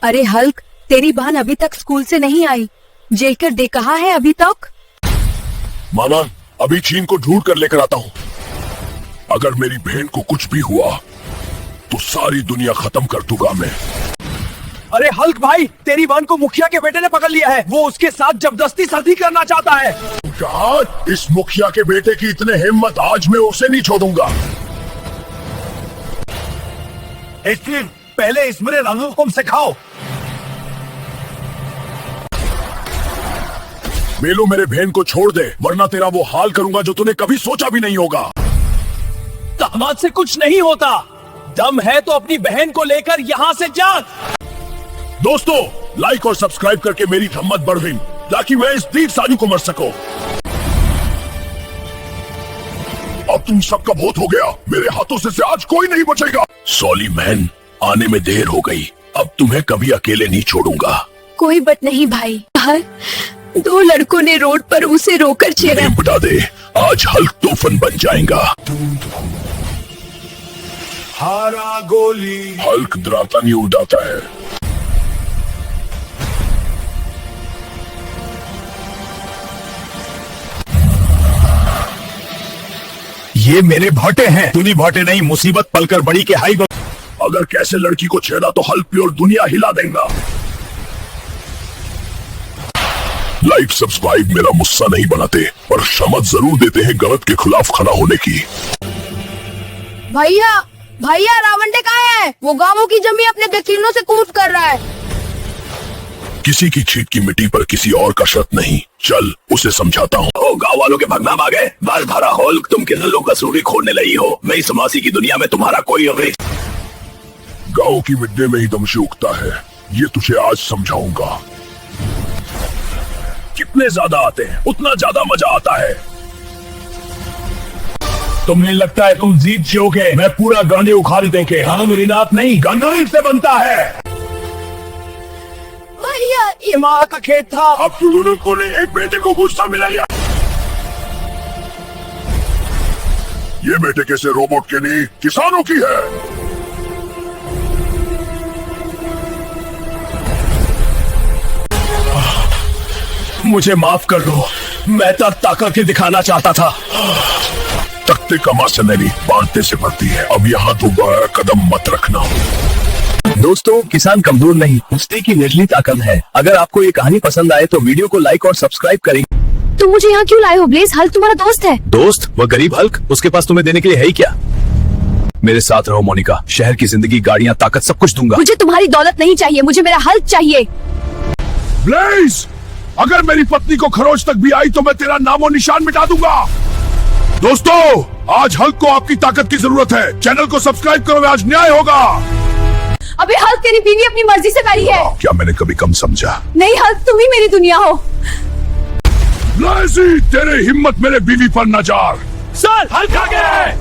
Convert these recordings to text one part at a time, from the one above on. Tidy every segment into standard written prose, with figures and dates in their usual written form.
अरे हल्क, तेरी बहन अभी तक स्कूल से नहीं आई। जेकर दे कहाँ है अभी तक? माना, अभी चीन को ढूंढ कर लेकर आता हूँ। अगर मेरी बहन को कुछ भी हुआ तो सारी दुनिया खत्म कर दूंगा मैं। अरे हल्क भाई, तेरी बहन को मुखिया के बेटे ने पकड़ लिया है। वो उसके साथ जबरदस्ती शादी करना चाहता है। क्या? इस मुखिया के बेटे की इतने हिम्मत, आज मैं उसे नहीं छोड़ूंगा। पहले इस मेरे रंगों को सिखाओ। मेलू, मेरे बहन को छोड़ दे, वरना तेरा वो हाल करूंगा जो तूने कभी सोचा भी नहीं होगा। दामाद से कुछ नहीं होता। दम है तो अपनी बहन को लेकर यहाँ से जा। दोस्तों, लाइक और सब्सक्राइब करके मेरी हिम्मत बढ़ाएं ताकि मैं इस दीप साजू को मर सकूं। अब तुम सबका बहुत हो गया। मेरे हाथों से आज कोई नहीं बचेगा। सॉली मैन, आने में देर हो गई। अब तुम्हें कभी अकेले नहीं छोड़ूंगा। कोई बात नहीं भाई। दो लड़कों ने रोड पर उसे रोकर छेड़ा। बता दे, आज हल्क तूफान बन जाएगा। हारा गोली। हल्क डराता नहीं, उड़ाता है। ये मेरे भाटे हैं। तूनी भाटे नहीं, मुसीबत पलकर बड़ी के हाई। अगर कैसे लड़की को छेड़ा तो हल्क प्योर दुनिया हिला देगा। लाइक सब्सक्राइब मेरा मुस्सा नहीं बनाते, पर समझ जरूर देते हैं गलत के खिलाफ खड़ा होने की। भैया भैया, रावंडे कहाँ है? वो गांवों की जमीन अपने गठीनों से कूद कर रहा है। किसी की छीट की मिट्टी पर किसी और का शर्त नहीं। चल, उसे समझाता हूँ। ओ गाँव वालों के भगना भागे, बाल भरा हल्क, तुम किन लोगों का सूरी खोलने लगी हो? मैं इस समासी की दुनिया में तुम्हारा कोई अभी। गाँव की मिट्टी में ही दमशी उगता है, ये तुझे आज समझाऊंगा। कितने ज्यादा आते हैं उतना ज्यादा मजा आता है। तुम्हें लगता है तुम जीत जाओगे? मैं पूरा गांधी उखाड़ देंगे। हाँ, मेरी नाक नहीं, गन्ना से बनता है। भैया, ये माँ का खेत था। अब दोनों को ने एक बेटे को गुस्सा मिला लिया। ये बेटे कैसे रोबोट के नहीं, किसानों की है। मुझे माफ कर दो, मैं तो ताकत के दिखाना चाहता था। तख्ते कमा से नहीं, बांटने से बढ़ती है। अब यहाँ दोबारा कदम मत रखना। दोस्तों, किसान कमजोर नहीं, उसकी की निचली ताकत है। अगर आपको ये कहानी पसंद आए तो वीडियो को लाइक और सब्सक्राइब करें। तुम मुझे यहाँ क्यों लाए हो ब्लेज? हल्क तुम्हारा दोस्त है। दोस्त? वह गरीब हल्क, उसके पास तुम्हें देने के लिए है ही क्या? मेरे साथ रहो मोनिका, शहर की जिंदगी, गाड़ियाँ, ताकत, सब कुछ दूंगा। मुझे तुम्हारी दौलत नहीं चाहिए, मुझे मेरा हल्क चाहिए। ब्लेज, अगर मेरी पत्नी को खरोच तक भी आई तो मैं तेरा नामो निशान मिटा दूंगा। दोस्तों, आज हल्क को आपकी ताकत की जरूरत है। चैनल को सब्सक्राइब करो, आज न्याय होगा। अबे हल्क, तेरी बीवी अपनी मर्जी से बैठी है। क्या मैंने कभी कम समझा? नहीं हल्क, तुम ही मेरी दुनिया हो। ब्लेजी, तेरे हिम्मत मेरे बीवी पर नजार। सर, हल्क आ गया है।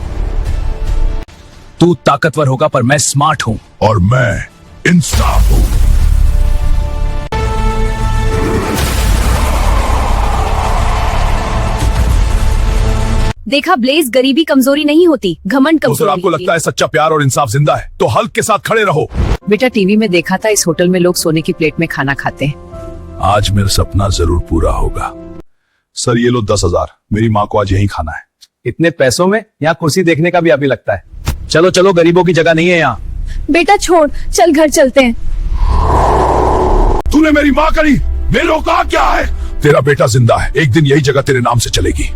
तू ताकतवर होगा पर मैं स्मार्ट हूँ। और मैं इंसाफ हूँ। देखा ब्लेज, गरीबी कमजोरी नहीं होती, घमंड कमजोरी। आपको लगता है सच्चा प्यार और इंसाफ जिंदा है तो हल्क के साथ खड़े रहो। बेटा, टीवी में देखा था इस होटल में लोग सोने की प्लेट में खाना खाते हैं। आज मेरा सपना जरूर पूरा होगा। सर, ये लो 10,000, मेरी माँ को आज यही खाना है। इतने पैसों में यहाँ कुर्सी देखने का भी अभी लगता है। चलो चलो, गरीबों की जगह नहीं है यहाँ। बेटा छोड़, चल घर चलते हैं। तूने मेरी माँ करी, मेरे औकात क्या है? तेरा बेटा जिंदा है, एक दिन यही जगह तेरे नाम से चलेगी।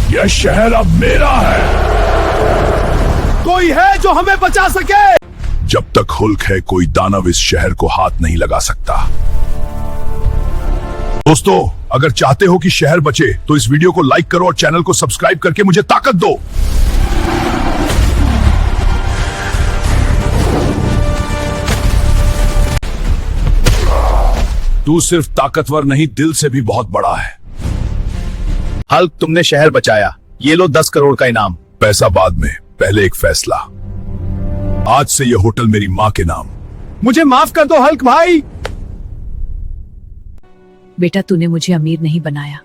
यह शहर अब मेरा है। कोई है जो हमें बचा सके? जब तक हुल्क है, कोई दानव इस शहर को हाथ नहीं लगा सकता। दोस्तों, अगर चाहते हो कि शहर बचे तो इस वीडियो को लाइक करो और चैनल को सब्सक्राइब करके मुझे ताकत दो। तू सिर्फ ताकतवर नहीं, दिल से भी बहुत बड़ा है। हल्क, तुमने शहर बचाया, ये लो 10 करोड़ का इनाम। पैसा बाद में, पहले एक फैसला। आज से यह होटल मेरी माँ के नाम। मुझे माफ कर दो हल्क भाई। बेटा, तूने मुझे अमीर नहीं बनाया,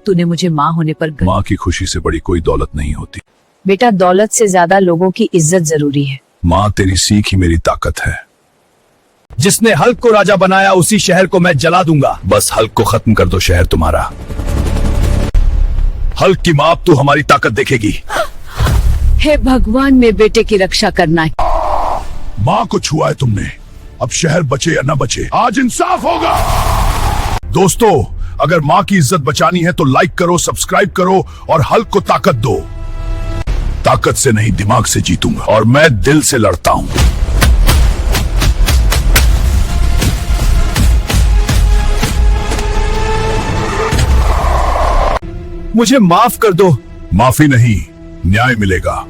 तूने मुझे माँ होने पर माँ की खुशी से बड़ी कोई दौलत नहीं होती। बेटा, दौलत से ज्यादा लोगों की इज्जत जरूरी है। माँ, तेरी सीख ही मेरी ताकत है। जिसने हल्क को राजा बनाया उसी शहर को मैं जला दूंगा। बस हल्क को खत्म कर दो, शहर तुम्हारा। हल्क की मां, अब तू हमारी ताकत देखेगी। हे भगवान, मेरे बेटे की रक्षा करना है। माँ को छुआ है तुमने, अब शहर बचे या न बचे आज इंसाफ होगा। दोस्तों, अगर माँ की इज्जत बचानी है तो लाइक करो, सब्सक्राइब करो और हल्क को ताकत दो। ताकत से नहीं, दिमाग से जीतूंगा और मैं दिल से लड़ता हूँ। मुझे माफ कर दो। माफी नहीं, न्याय मिलेगा।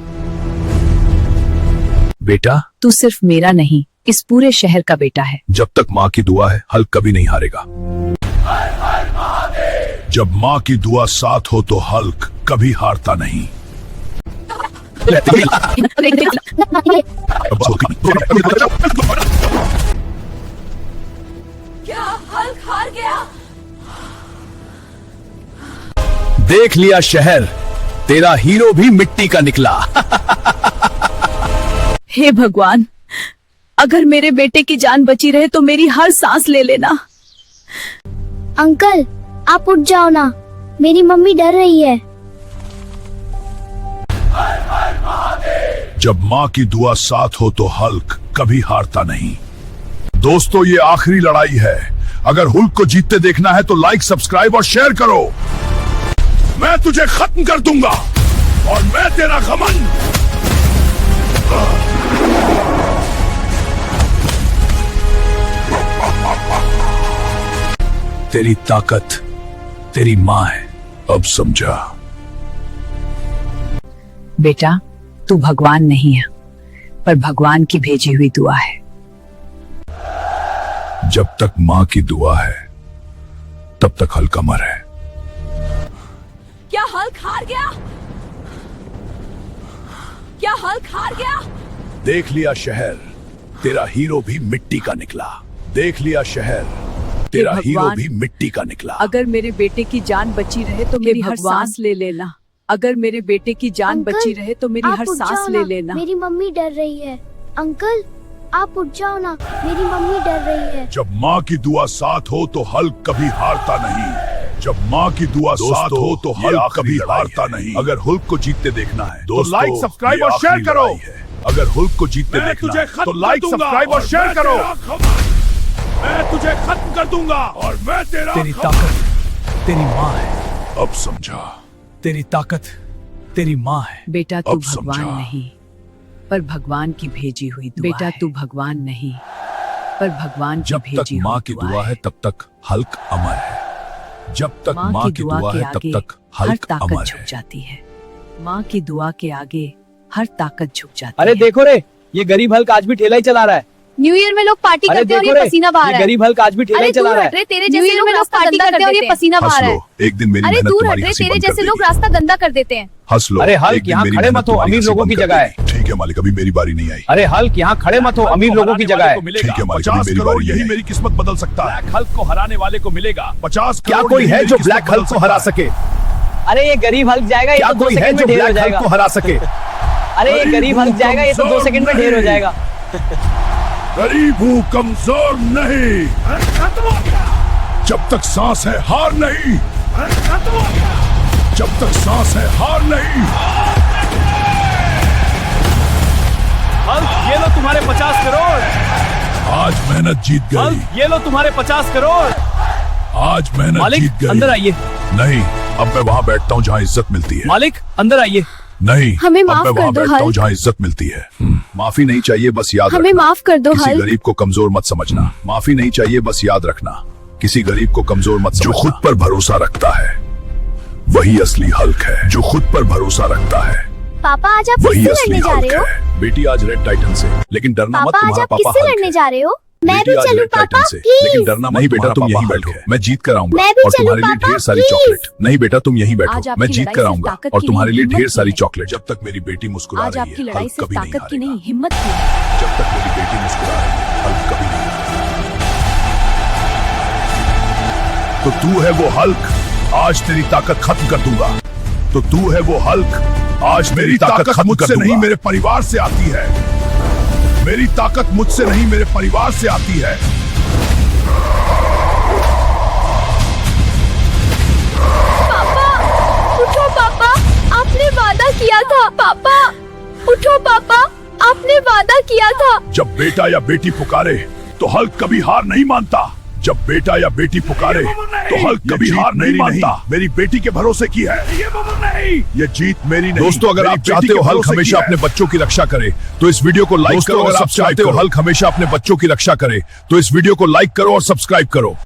बेटा, तू सिर्फ मेरा नहीं, इस पूरे शहर का बेटा है। जब तक माँ की दुआ है, हल्क कभी नहीं हारेगा। जब माँ की दुआ साथ हो तो हल्क कभी हारता नहीं। क्या हल्क हार गया? देख लिया शहर, तेरा हीरो भी मिट्टी का निकला। हे भगवान, अगर मेरे बेटे की जान बची रहे तो मेरी हर सांस ले लेना। अंकल, आप उठ जाओ ना, मेरी मम्मी डर रही है। जब माँ की दुआ साथ हो तो हल्क कभी हारता नहीं। दोस्तों, ये आखिरी लड़ाई है। अगर हल्क को जीतते देखना है तो लाइक, सब्सक्राइब और शेयर करो। मैं तुझे खत्म कर दूंगा और मैं तेरा घमंड। तेरी ताकत तेरी माँ है। अब समझा। बेटा, तू भगवान नहीं है, पर भगवान की भेजी हुई दुआ है। जब तक माँ की दुआ है तब तक हल्क अमर है। क्या हल्क हार गया? क्या हल्क हार गया? देख लिया शहर, तेरा हीरो भी मिट्टी का निकला। देख लिया शहर, तेरा हे हीरो भगवान, भी मिट्टी का निकला। अगर मेरे बेटे की जान बची रहे तो मेरी हर सांस ले लेना। अगर मेरे बेटे की जान अंकल, बची रहे तो मेरी आप हर उठ सांस जाओ ले ना, लेना। मेरी मम्मी डर रही है। अंकल, आप उठ जाओ ना, मेरी मम्मी डर रही है। जब माँ की दुआ साथ हो तो हल्क कभी हारता नहीं। जब माँ की दुआ साथ हो तो हल्क कभी हारता नहीं। अगर हल्क को जीतते देखना है तो लाइक, सब्सक्राइब और शेयर करो। अगर हल्क को जीतते देखना है तो लाइक, सब्सक्राइब और शेयर करो। मैं तुझे खत्म कर दूंगा और मैं तेरा तेरी ताकत तेरी माँ है। अब समझा। तेरी ताकत तेरी माँ है। बेटा, तू अब भगवान समझा। नहीं, पर भगवान की भेजी हुई दुआ बेटा, तू भगवान नहीं, पर भगवान की जब तक भेजी माँ हुई की दुआ दुआ है तब तक हल्क अमर है। जब तक माँ की दुआ के है तब आगे तक हर हल्क ताकत अमर झुक है। जाती है। माँ की दुआ के आगे हर ताकत झुक जाती अरे है। देखो रे, ये गरीब हल्क आज भी ठेला ही चला रहा है। न्यू ईयर में लोग पार्टी अरे करते हैं और देखो ये रे, पसीना बहा ये रहा है। गरीब हल्क आज भी ठेला अरे ही चला दूर रहा हट है। रे, तेरे न्यू जैसे ईयर लोग में लोग रास्ता पार्टी गंदा करते हैं और ये करते हैं। पसीना हंस बहा रहा है। लो, एक दिन मेरी अरे मेहनत दूर तुम्हारी हट रे, हंसी तेरे बंद कर जैसे लोग देगी। रास्ता गंदा कर देते हैं। हंस लो। अरे हल्क, एक दिन यहाँ मेरी खड़े मेहनत मत हो, तुम्हारी अमीर हंसी लोगों बंद की कर जगह है। देगी। ठीक है मालिक, अभी मेरी बारी नहीं आई। अरे हल्क, यहाँ खड़े मत हो, अमीर लोगों की जगह है। ठीक है मालिक, अभी मेरी बारी यही मेरी किस्मत बदल सकता है। हल्क को हराने वाले को मिलेगा। 50 क्या करोड़ कोई यही है मेरी जो किस्मत ब्लैक बदल हल्क को हरा सकता है। सके? अरे ये गरीब हल्क जाएगा, ये क्या तो 2 कोई है सेकंड जो में ढेर हो ब्लैक हल्क जाएगा। को हरा सके? अरे ये गरीब हल्क जाएगा, ये तो 2 सेकंड में ढेर हो जाएगा। गरीब हूँ, कमजोर नहीं। जब तक सांस है हार नहीं। जब तक सांस है हार नहीं। हल्क, ये लो तुम्हारे 50 करोड़। आज मेहनत जीत गई। हल्क, ये लो तुम्हारे 50 करोड़। आज मेहनत मालिक, जीत गई। अंदर आइए। नहीं, अब मैं वहाँ बैठता हूँ जहाँ इज्जत मिलती है। मालिक, अंदर आइए। नहीं, हमें अब माफ मैं कर वहाँ दो, बैठता हूँ हल्क। जहाँ इज्जत मिलती है। माफी नहीं चाहिए, बस याद हमें रखना। माफ कर दो, किसी हल्क। गरीब को कमजोर मत समझना। माफी नहीं चाहिए, बस याद रखना। किसी गरीब को कमजोर मत समझना। जो खुद पर भरोसा रखता है वही असली हल्क है। जो खुद पर भरोसा रखता है पापा, आज आप वही किससे असली लड़ने जा हल्क रहे हो? है। बेटी, आज रेड टाइटन से, लेकिन डरना मत, पापा, आज तुम्हारा आप पापा किससे हल्क लड़ने है। जा रहे हो? मैं बेटी, भी आज चलूं रेड टाइटन पापा, से, लेकिन प्लीज। डरना मत, नहीं बेटा, तुम यहीं बैठो। मैं जीत कर आऊंगा मैं भी और चलूं तुम्हारे लिए पापा, ढेर सारी प्लीज। चॉकलेट। नहीं बेटा, तुम यहीं आज बैठो, आपकी मैं जीत लड़ाई कर सिर्फ आऊंगा ताकत और की तुम्हारे नहीं, लिए ढेर हिम्मत सारी की है। चॉकलेट। जब तक मेरी बेटी मुस्कुरा आज रही आपकी है, लड़ाई हल्क सिर्फ कभी नहीं ताकत की हारेगा। नहीं, हिम्मत की है। जब तक मेरी बेटी मुस्कुरा रही है, हल्क कभी नहीं हारेगा। तो तू है वो हल्क, आज तेरी ताकत खत्म कर दूंगा। तो तू है वो हल्क, आज मेरी ताकत खत्म कर दूंगा। नहीं, मेरे परिवार से आती है। मेरी ताकत मुझसे नहीं मेरे परिवार से आती है। पापा उठो पापा, आपने वादा किया था। पापा उठो पापा, आपने वादा किया था। जब बेटा या बेटी पुकारे तो हल्क कभी हार नहीं मानता। जब बेटा या बेटी पुकारे तो हल्क कभी हार नहीं मानता। मेरी बेटी के भरोसे की है ये जीत मेरी नहीं। दोस्तों, अगर आप चाहते हो हल्क हमेशा अपने बच्चों की रक्षा करे तो इस वीडियो को लाइक करो। अगर आप चाहते हो हल्क हमेशा अपने बच्चों की रक्षा करे तो इस वीडियो को लाइक करो और सब्सक्राइब करो।